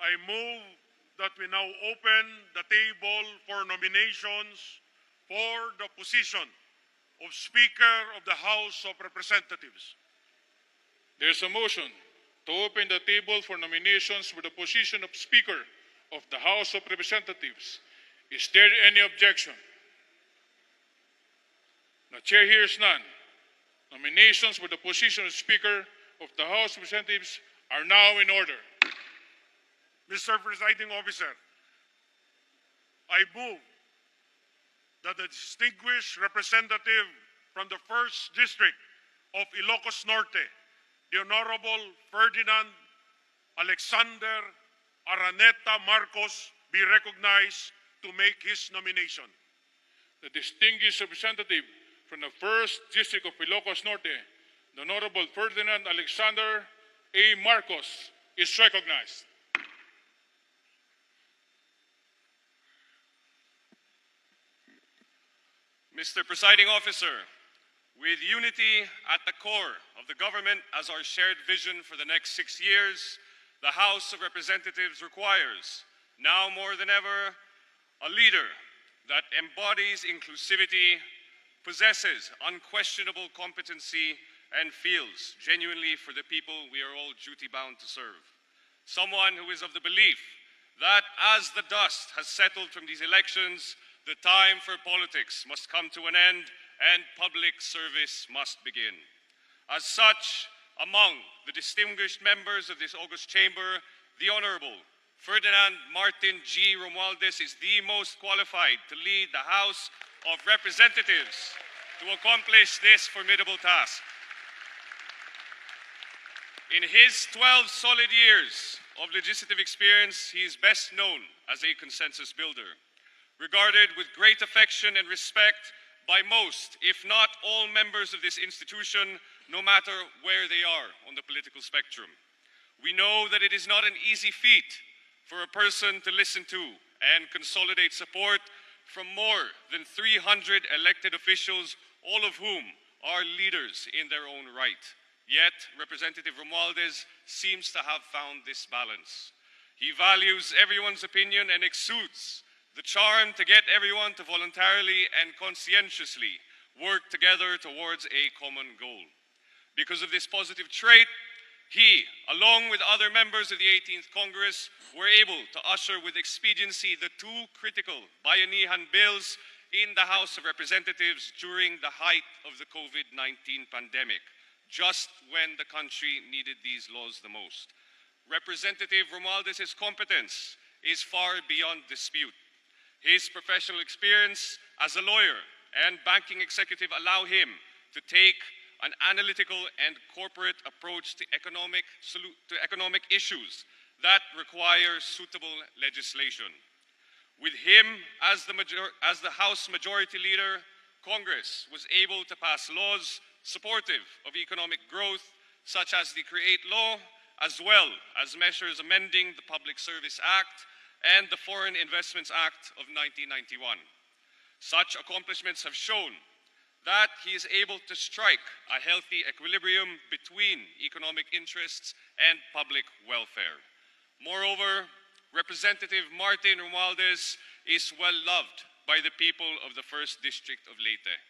I move that we now open the table for nominations for the position of Speaker of the House of Representatives. There's a motion to open the table for nominations for the position of Speaker of the House of Representatives. Is there any objection? The chair hears none. Nominations for the position of Speaker of the House of Representatives are now in order. Mr. Presiding Officer, I move that the distinguished representative from the 1st District of Ilocos Norte, the Honorable Ferdinand Alexander Araneta Marcos, be recognized to make his nomination. The distinguished representative from the 1st District of Ilocos Norte, the Honorable Ferdinand Alexander A. Marcos, is recognized. Mr. Presiding Officer, with unity at the core of the government as our shared vision for the next 6 years, the House of Representatives requires, now more than ever, a leader that embodies inclusivity, possesses unquestionable competency, and feels genuinely for the people we are all duty-bound to serve. Someone who is of the belief that as the dust has settled from these elections, the time for politics must come to an end and public service must begin. As such, among the distinguished members of this august chamber, the Honorable Ferdinand Martin G. Romualdez is the most qualified to lead the House of Representatives to accomplish this formidable task. In his 12 solid years of legislative experience, he is best known as a consensus builder, regarded with great affection and respect by most, if not all, members of this institution, no matter where they are on the political spectrum. We know that it is not an easy feat for a person to listen to and consolidate support from more than 300 elected officials, all of whom are leaders in their own right. Yet, Representative Romualdez seems to have found this balance. He values everyone's opinion and exudes the charm to get everyone to voluntarily and conscientiously work together towards a common goal. Because of this positive trait, he, along with other members of the 18th Congress, were able to usher with expediency the 2 critical bayanihan bills in the House of Representatives during the height of the COVID-19 pandemic, just when the country needed these laws the most. Representative Romualdez's competence is far beyond dispute. His professional experience as a lawyer and banking executive allow him to take an analytical and corporate approach to economic issues that require suitable legislation. With him as the House Majority Leader, Congress was able to pass laws supportive of economic growth, such as the CREATE Law, as well as measures amending the Public Service Act and the Foreign Investments Act of 1991. Such accomplishments have shown that he is able to strike a healthy equilibrium between economic interests and public welfare. Moreover, Representative Martin Romualdez is well loved by the people of the 1st District of Leyte.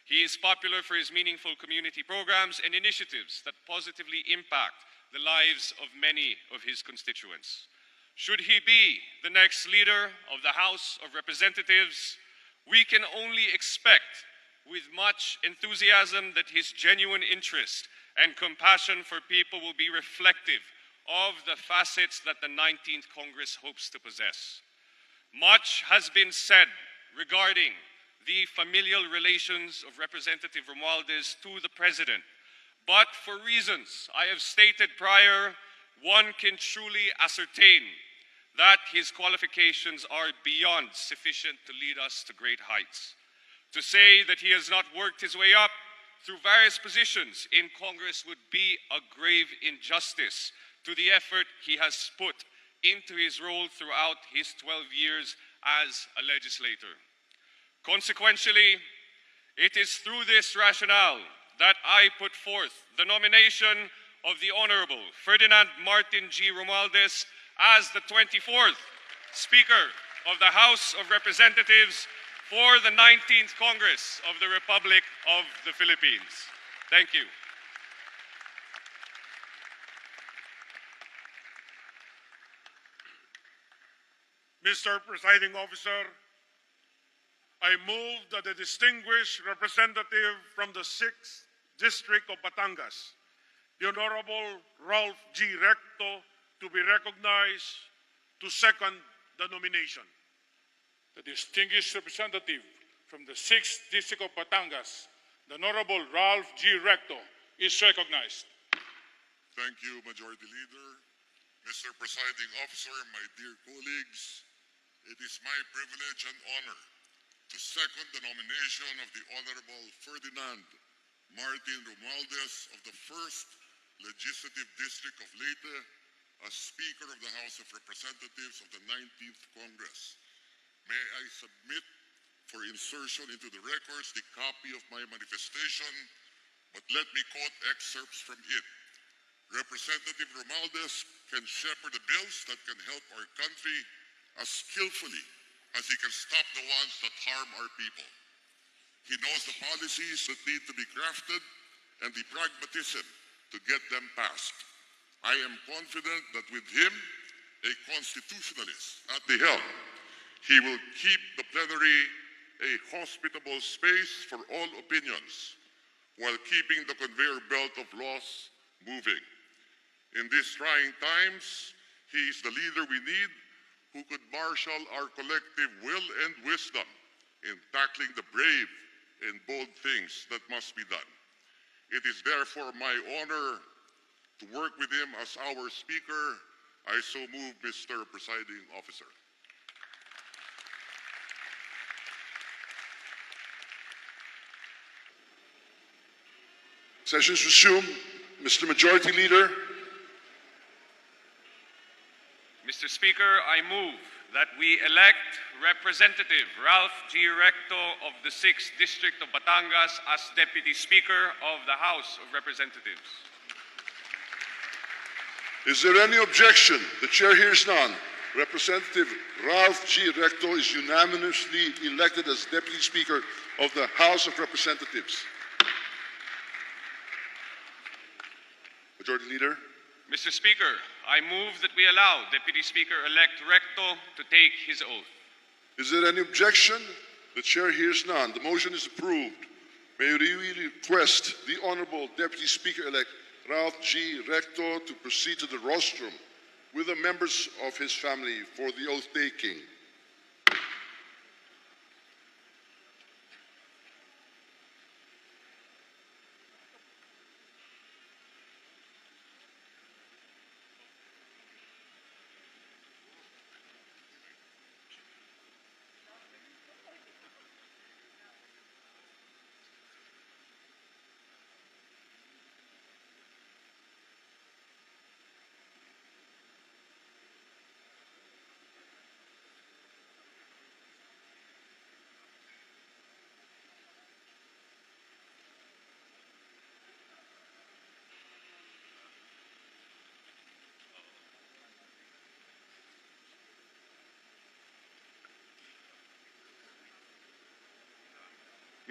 He is popular for his meaningful community programs and initiatives that positively impact the lives of many of his constituents. Should he be the next leader of the House of Representatives, we can only expect with much enthusiasm that his genuine interest and compassion for people will be reflective of the facets that the 19th Congress hopes to possess. Much has been said regarding the familial relations of Representative Romualdez to the President, but for reasons I have stated prior, one can truly ascertain that his qualifications are beyond sufficient to lead us to great heights. To say that he has not worked his way up through various positions in Congress would be a grave injustice to the effort he has put into his role throughout his 12 years as a legislator. Consequentially, it is through this rationale that I put forth the nomination of the Honorable Ferdinand Martin G. Romualdez as the 24th Speaker of the House of Representatives for the 19th Congress of the Republic of the Philippines. Thank you. Mr. Presiding Officer, I move that the distinguished representative from the 6th District of Batangas, the Honorable Ralph G. Recto, to be recognized to second the nomination. The distinguished representative from the 6th District of Batangas, the Honorable Ralph G. Recto, is recognized. Thank you, Majority Leader. Mr. Presiding Officer, my dear colleagues, it is my privilege and honor to second the nomination of the Honorable Ferdinand Martin Romualdez of the 1st Legislative District of Leyte as Speaker of the House of Representatives of the 19th Congress. May I submit for insertion into the records the copy of my manifestation, but let me quote excerpts from it. Representative Romualdez can shepherd the bills that can help our country as skillfully as he can stop the ones that harm our people. He knows the policies that need to be crafted and the pragmatism to get them passed. I am confident that with him, a constitutionalist at the helm, he will keep the plenary a hospitable space for all opinions while keeping the conveyor belt of laws moving. In these trying times, he is the leader we need who could marshal our collective will and wisdom in tackling the brave and bold things that must be done. It is therefore my honor to work with him as our Speaker. I so move, Mr. Presiding Officer. Session is resumed. Mr. Majority Leader. Mr. Speaker, I move that we elect Representative Ralph G. Recto of the 6th District of Batangas as Deputy Speaker of the House of Representatives. Is there any objection? The chair hears none. Representative Ralph G. Recto is unanimously elected as Deputy Speaker of the House of Representatives. Majority Leader. Mr. Speaker, I move that we allow Deputy Speaker-elect Recto to take his oath. Is there any objection? The chair hears none. The motion is approved. May we request the Honorable Deputy Speaker-elect Ralph G. Recto to proceed to the rostrum with the members of his family for the oath-taking.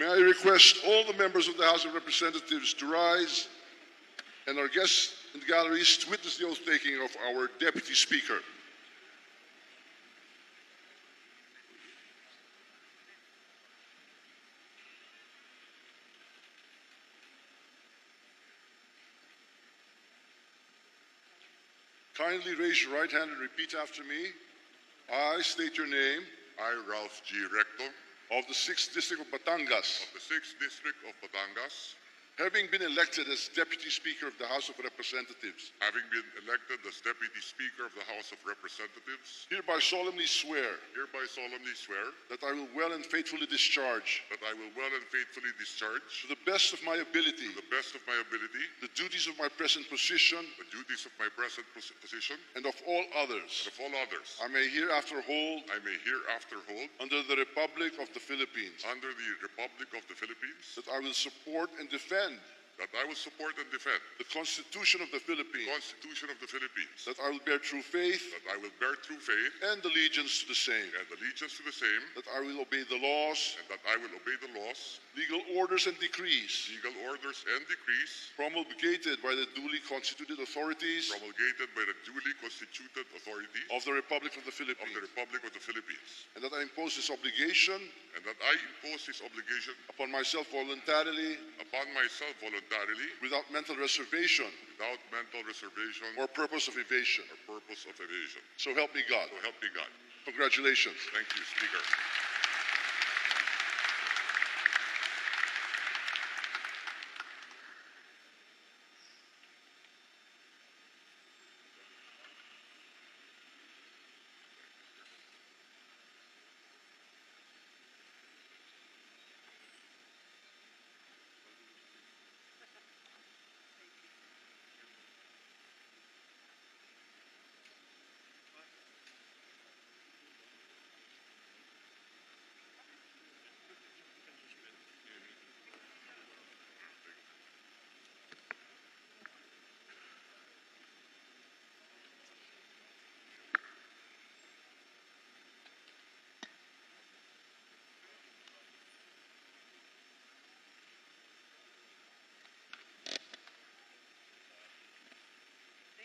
May I request all the members of the House of Representatives to rise and our guests in the galleries to witness the oath-taking of our Deputy Speaker. Kindly raise your right hand and repeat after me. I state your name. I, Ralph G. Recto, Of the 6th District of Batangas, of the 6th District of Batangas, having been elected as Deputy Speaker of the House of Representatives, having been elected as Deputy Speaker of the House of Representatives, hereby solemnly swear hereby solemnly swear that I will well and faithfully discharge, that I will well and faithfully discharge, to the best of my ability, to the best of my ability, the duties of my present position the duties of my present position, and of all others and of all others I may hereafter hold I may hereafter hold under the Republic of the Philippines, under the Republic of the Philippines, that I will support and defend that I will support and defend the Constitution of the the Philippines, Constitution of the Philippines, that I will bear true faith that I will bear true faith and allegiance to the same, and allegiance to the same, that I will obey the laws, and that I will obey the laws, legal orders, and decrees legal orders, and decrees promulgated by the duly constituted authorities promulgated by the duly constituted authorities of the Republic of the of Philippines, the Republic of the Philippines, and that I impose this obligation and that I impose this obligation upon myself voluntarily, upon myself voluntarily, without mental reservation without mental reservation or purpose of evasion. or purpose of evasion. So help me God. So help me God. Congratulations. Thank you, Speaker.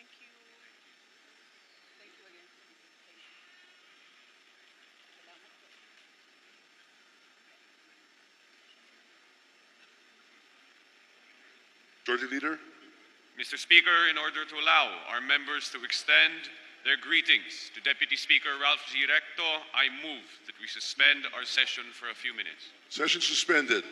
Thank you. Thank you again. Thank you. Salamat po. Majority Leader, Mr. Speaker, in order to allow our members to extend their greetings to Deputy Speaker Ralph G. Recto, I move that we suspend our session for a few minutes. session suspended.